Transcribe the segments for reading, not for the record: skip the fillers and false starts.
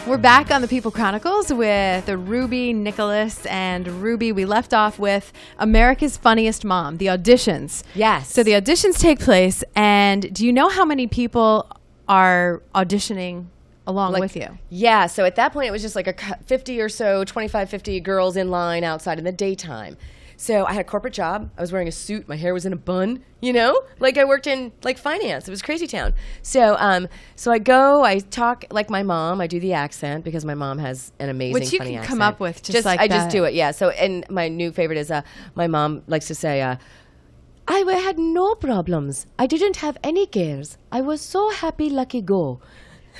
We're back on the People Chronicles with Rubi Nicholas. And Ruby, we left off with America's Funniest Mom, the auditions. Yes. So the auditions take place, and do you know how many people are auditioning along with you? Yeah, so at that point it was just like a 50 or so, 25, 50 girls in line outside in the daytime. So I had a corporate job. I was wearing a suit. My hair was in a bun, you know? Like I worked in like finance. It was crazy town. So so I go, I talk like my mom. I do the accent because my mom has an amazing Which you funny can accent. come up with just like I that. just do it, yeah. So, and my new favorite is my mom likes to say, I had no problems. I didn't have any cares. I was so happy, lucky go.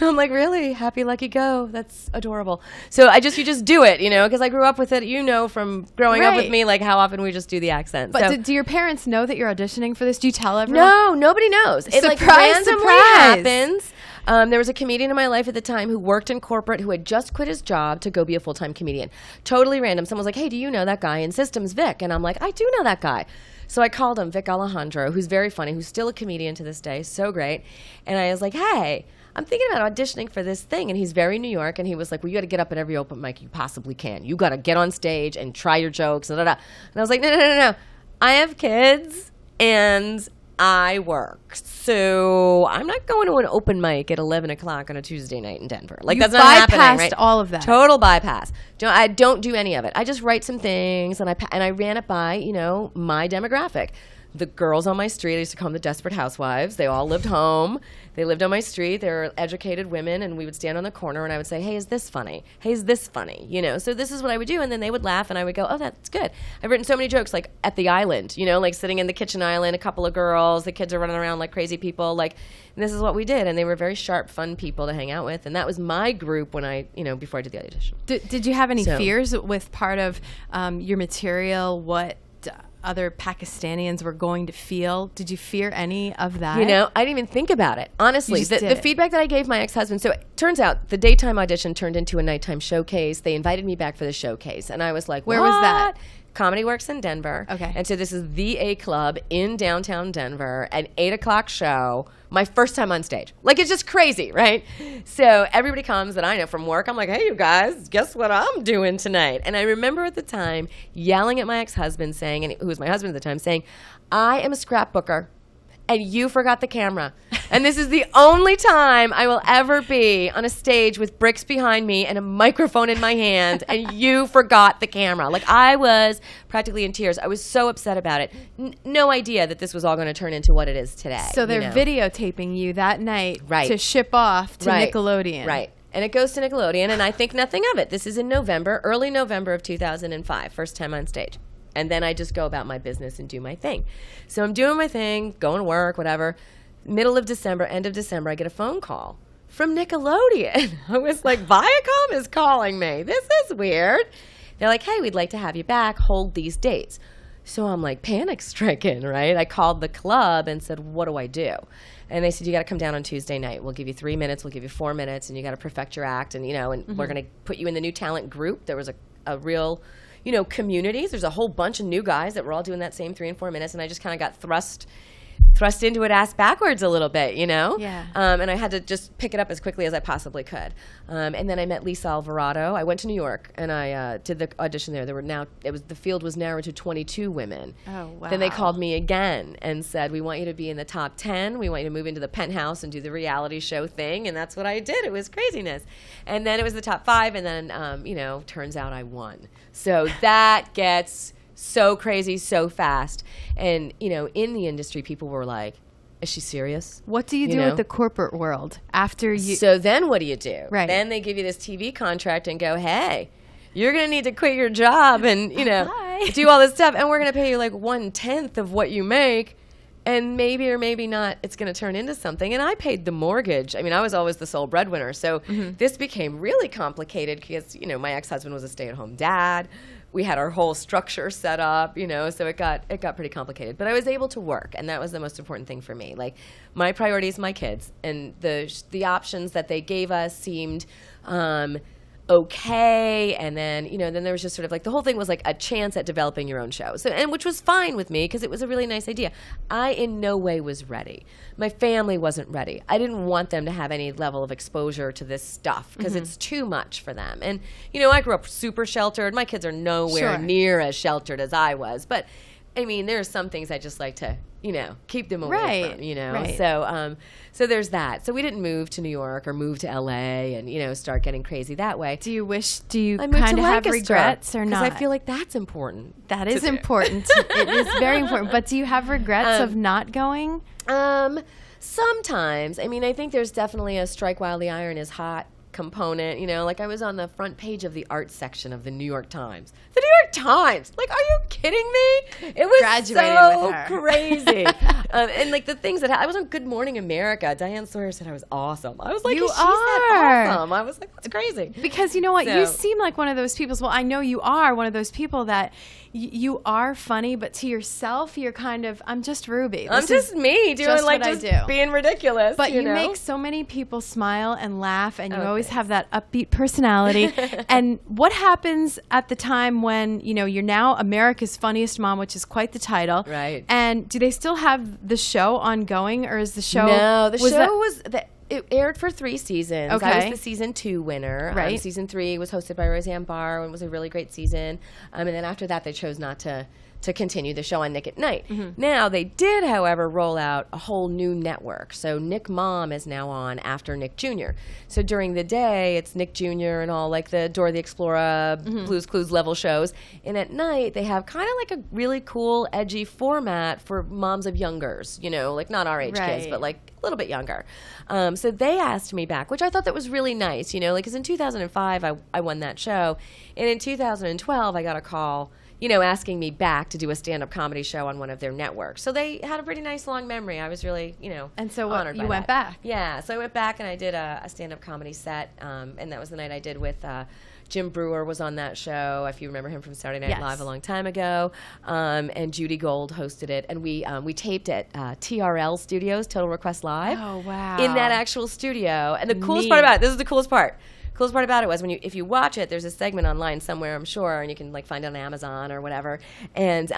And I'm like, really? Happy, lucky go. That's adorable. So you just do it, you know, because I grew up with it, you know, from growing up with me, like how often we just do the accent. But do your parents know that you're auditioning for this? Do you tell everyone? No, nobody knows. It like randomly happens. There was a comedian in my life at the time who worked in corporate who had just quit his job to go be a full-time comedian. Totally random. Someone was like, hey, do you know that guy in systems, Vic? And I'm like, I do know that guy. So I called him, Vic Alejandro, who's very funny, who's still a comedian to this day, so great. And I was like, hey, I'm thinking about auditioning for this thing. And he's very New York. And he was like, well, you got to get up at every open mic you possibly can. You got to get on stage and try your jokes. And I was like, no. I have kids and I work. So I'm not going to an open mic at 11 o'clock on a Tuesday night in Denver. Like, that's not happening, right? All of that. Total bypass. I don't do any of it. I just write some things and I ran it by, you know, my demographic. The girls on my street, I used to call them the Desperate Housewives. They all lived home. They lived on my street. They were educated women, and we would stand on the corner, and I would say, hey, is this funny? Hey, is this funny? You know, so this is what I would do, and then they would laugh, and I would go, oh, that's good. I've written so many jokes, like at the island, you know, like sitting in the kitchen island, a couple of girls, the kids are running around like crazy people, like, and this is what we did, and they were very sharp, fun people to hang out with, and that was my group when I, you know, before I did the audition. Did you have any fears with part of your material, what other Pakistanians were going to feel? Did you fear any of that? You know, I didn't even think about it. Honestly, the feedback that I gave my ex-husband, so it turns out the daytime audition turned into a nighttime showcase. They invited me back for the showcase. And I was like, where was that? Comedy Works in Denver. Okay. And so this is the A Club in downtown Denver, an 8 o'clock show, my first time on stage. Like, it's just crazy, right? So everybody comes that I know from work. I'm like, hey, you guys, guess what I'm doing tonight? And I remember at the time yelling at my ex-husband saying, and who was my husband at the time, saying, I am a scrapbooker. And you forgot the camera. And this is the only time I will ever be on a stage with bricks behind me and a microphone in my hand, and you forgot the camera. Like, I was practically in tears. I was so upset about it. No idea that this was all going to turn into what it is today. So they're videotaping you that night to ship off to Nickelodeon. Right. And it goes to Nickelodeon, and I think nothing of it. This is in November, early November of 2005, first time on stage. And then I just go about my business and do my thing. So I'm doing my thing, going to work, whatever. Middle of December, end of December, I get a phone call from Nickelodeon. I was like, Viacom is calling me. This is weird. They're like, hey, we'd like to have you back. Hold these dates. So I'm like panic stricken, right? I called the club and said, what do I do? And they said, you got to come down on Tuesday night. We'll give you 3 minutes. We'll give you 4 minutes. And you got to perfect your act. And, you know, and we're going to put you in the new talent group. There was a real, you know, communities. There's a whole bunch of new guys that were all doing that same 3 and 4 minutes, and I just kind of got thrust into it ass backwards a little bit, you know? Yeah. And I had to just pick it up as quickly as I possibly could. And then I met Lisa Alvarado. I went to New York, and I did the audition there. The field was narrowed to 22 women. Oh, wow. Then they called me again and said, we want you to be in the top 10. We want you to move into the penthouse and do the reality show thing. And that's what I did. It was craziness. And then it was the top 5, and then, you know, turns out I won. So that gets so crazy so fast. And, you know, in the industry, people were like, is she serious? What do you do with the corporate world after you? So then what do you do? Right. Then they give you this TV contract and go, hey, you're going to need to quit your job and, you know, do all this stuff. And we're going to pay you like 1/10 of what you make. And maybe or maybe not, it's going to turn into something. And I paid the mortgage. I mean, I was always the sole breadwinner. So this became really complicated because, you know, my ex-husband was a stay-at-home dad. We had our whole structure set up, you know, so it got pretty complicated. But I was able to work, and that was the most important thing for me. Like, my priority is my kids, and the options that they gave us seemed okay, and then then there was just sort of like the whole thing was like a chance at developing your own show, so and which was fine with me because it was a really nice idea. I in no way was ready. My family wasn't ready. I didn't want them to have any level of exposure to this stuff because it's too much for them. And I grew up super sheltered. My kids are nowhere near as sheltered as I was, but I mean, there are some things I just like to keep them away from, Right. So there's that. So we didn't move to New York or move to LA and, start getting crazy that way. Do you I moved kind to of have Lancaster regrets or not? Because I feel like that's important. That is important. It is very important. But do you have regrets of not going? Sometimes. I mean, I think there's definitely a strike while the iron is hot component. Like I was on the front page of the art section of the New York Times. The New York Times! Like, are you kidding me? It was Graduating so with her. crazy. And like the things that I was on Good Morning America. Diane Sawyer said I was awesome. I was like, You she's that are. awesome. I was like, that's crazy. Because you know what? So- You seem like one of those people. Well, I know you are one of those people that you are funny, but to yourself, you're kind of, I'm just Ruby. I'm just me doing just like what I just do. being ridiculous. But you know? make so many people smile and laugh, and you always thanks. have that upbeat personality. And what happens at the time when, you're now America's Funniest Mom, which is quite the title. Right. And do they still have the show ongoing, or is the show... No, the show was it aired for 3 seasons. I Okay. was the season 2 winner. Right. Season 3 was hosted by Roseanne Barr and was a really great season. And then after that, they chose not to continue the show on Nick at Night. Now, they did, however, roll out a whole new network. So Nick Mom is now on after Nick Jr. So during the day, it's Nick Jr. and all like the Dora the Explorer, Blue's Clues level shows. And at night, they have kind of like a really cool, edgy format for moms of youngers, like not our age kids, Right. but like a little bit younger. So they asked me back, which I thought that was really nice, because in 2005, I won that show. And in 2012, I got a call asking me back to do a stand-up comedy show on one of their networks. So they had a pretty nice long memory. I was really, And so honored by you went that. back? Yeah, so I went back and I did a stand-up comedy set, and that was the night I did with Jim Brewer was on that show, if you remember him from Saturday Night Yes. Live a long time ago, and Judy Gold hosted it, and we taped at TRL Studios, Total Request Live. Oh, wow. In that actual studio. And the coolest Neat. part about it, this is the coolest part. Coolest part about it was if you watch it, there's a segment online somewhere, I'm sure, and you can like find it on Amazon or whatever. And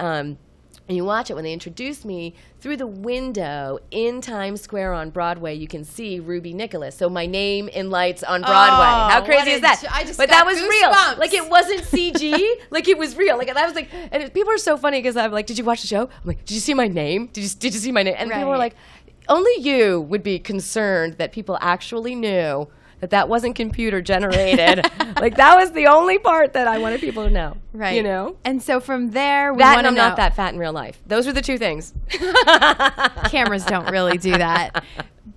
you watch it when they introduced me through the window in Times Square on Broadway. You can see Rubi Nicholas. So my name in lights on Broadway. How crazy is that? But that was goosebumps. real. Like it wasn't CG. Like it was real. Like I was like, and people are so funny because I'm like, did you watch the show? I'm like, did you see my name? Did you see my name? And people were Right. like, only you would be concerned that people actually knew that wasn't computer generated. Like that was the only part that I wanted people to know. Right. And so from there, we that want and to I'm know. not that fat in real life. Those are the 2 things. Cameras don't really do that.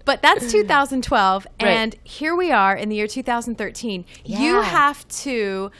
But that's 2012, Right. and here we are in the year 2013. You Yeah. have to,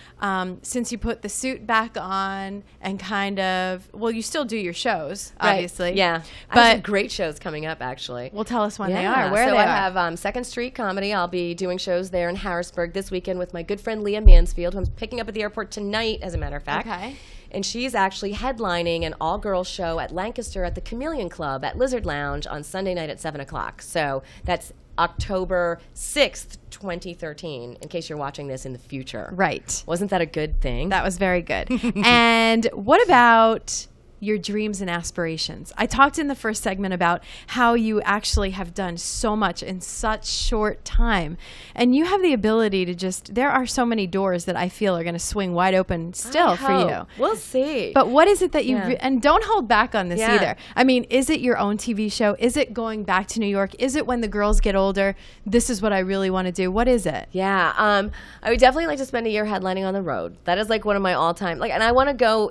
since you put the suit back on and kind of, well, you still do your shows, obviously. Right. Yeah. I have But some great shows coming up, actually. well, tell us when they Yeah. are, where so they I are. have Second Street Comedy. I'll be doing shows there in Harrisburg this weekend with my good friend Leah Mansfield, who I'm picking up at the airport tonight, as a matter of fact. Okay. And she's actually headlining an all-girls show at Lancaster at the Chameleon Club at Lizard Lounge on Sunday night at 7 o'clock. So that's October 6th, 2013, in case you're watching this in the future. Right. Wasn't that a good thing? That was very good. And what about your dreams and aspirations? I talked in the first segment about how you actually have done so much in such short time. And you have the ability to there are so many doors that I feel are going to swing wide open still for you. We'll see. But what is it that you, Yeah. and don't hold back on this Yeah. either. I mean, is it your own TV show? Is it going back to New York? Is it when the girls get older, this is what I really want to do? What is it? Yeah, I would definitely like to spend a year headlining on the road. That is like one of my all-time, and I want to go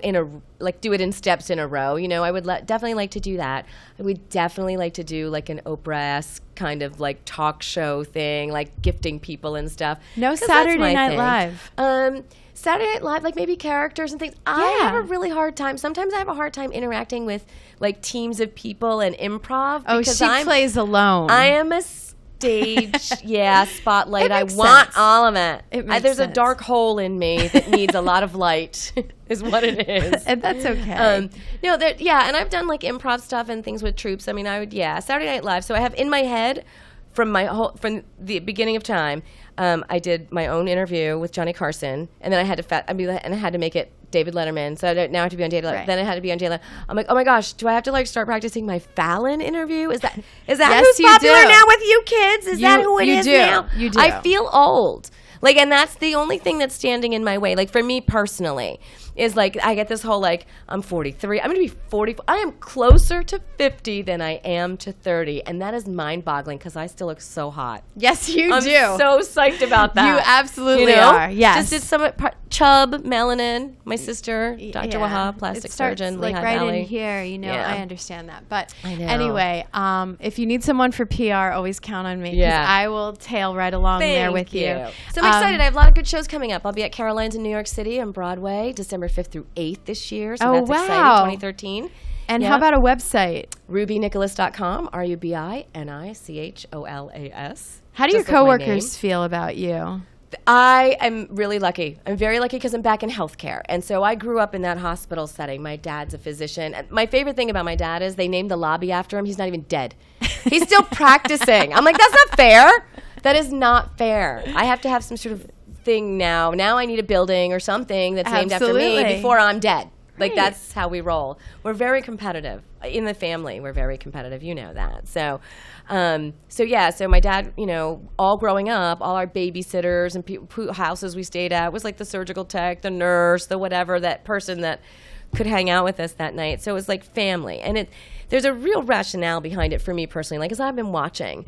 do it in steps in a row. I would definitely like to do that. I would definitely like to do like an Oprah-esque kind of like talk show thing, like gifting people and stuff. No 'Cause that's Saturday my Night thing. Live. Saturday Night Live, like maybe characters and things. I Yeah. have a really hard time. Sometimes I have a hard time interacting with like teams of people and improv. Oh, because she plays alone. I am a stage, spotlight. It I makes want sense. all of it. It makes There's sense. a dark hole in me that needs a lot of light, is what it is. And that's okay. And I've done like improv stuff and things with troops. I mean, Saturday Night Live. So I have in my head from the beginning of time, I did my own interview with Johnny Carson, and then I had to make it David Letterman. So now I have to be on David Letterman. Right. Then I had to be on David Letterman. I'm like, oh my gosh, do I have to like start practicing my Fallon interview? Is that Yes, who's you popular do. now with you kids? Is that who it you is do. now? You do. I feel old. Like, and that's the only thing that's standing in my way. Like, for me personally, is like, I get this whole, like, I'm 43. I'm going to be 40. I am closer to 50 than I am to 30. And that is mind-boggling because I still look so hot. Yes, you I'm do. so psyched about that. You absolutely You know? are. Yes. Just did some Chubb, melanin, my sister, Dr. Wahab, plastic it starts, surgeon, like Lehigh right Valley. in here, you know. Yeah. I understand that, but I know. anyway, if you need someone for PR, always count on me. 'Cause Yeah. I will tail right along there with you. So I'm excited. I have a lot of good shows coming up. I'll be at Caroline's in New York City on Broadway, December 5th through 8th this year. So that's exciting. 2013. And how about a website? RubiNicholas.com. RubiNicholas. How do your Just like my coworkers name. feel about you? I am really lucky. I'm very lucky because I'm back in healthcare. And so I grew up in that hospital setting. My dad's a physician. And my favorite thing about my dad is they named the lobby after him. He's not even dead. He's still practicing. I'm like, that's not fair. That is not fair. I have to have some sort of thing now. Now I need a building or something that's named after me before I'm dead. Like, that's how we roll. We're very competitive. In the family, we're very competitive. You know that. So my dad, you know, all growing up, all our babysitters and houses we stayed at was like the surgical tech, the nurse, the whatever, that person that could hang out with us that night. So it was like family. And there's a real rationale behind it for me personally. Like, as I've been watching,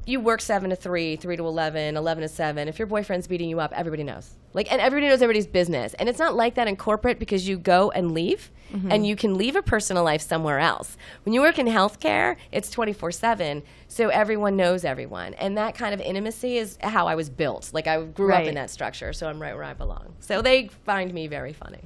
you work 7 to 3, 3 to 11, 11 to 7. If your boyfriend's beating you up, everybody knows. Like, and everybody knows everybody's business. And it's not like that in corporate because you go and leave, and you can leave a personal life somewhere else. When you work in healthcare, it's 24/7, so everyone knows everyone. And that kind of intimacy is how I was built. Like, I grew up in that structure, so I'm right where I belong. So they find me very funny.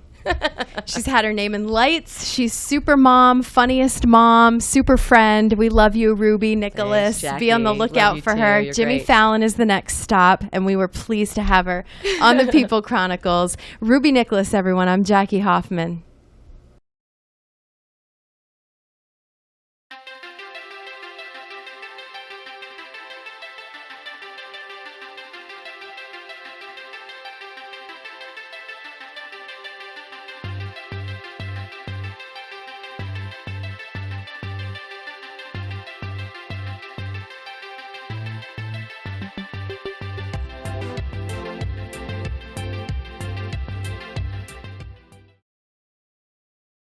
She's had her name in lights. She's super mom, funniest mom, super friend. We love you, Rubi Nicholas. Thanks, Be on the Jackie. lookout Love you for too. her. You're Jimmy great. Fallon is the next stop, and we were pleased to have her on the People Chronicles. Rubi Nicholas, everyone. I'm Jackie Hoffman.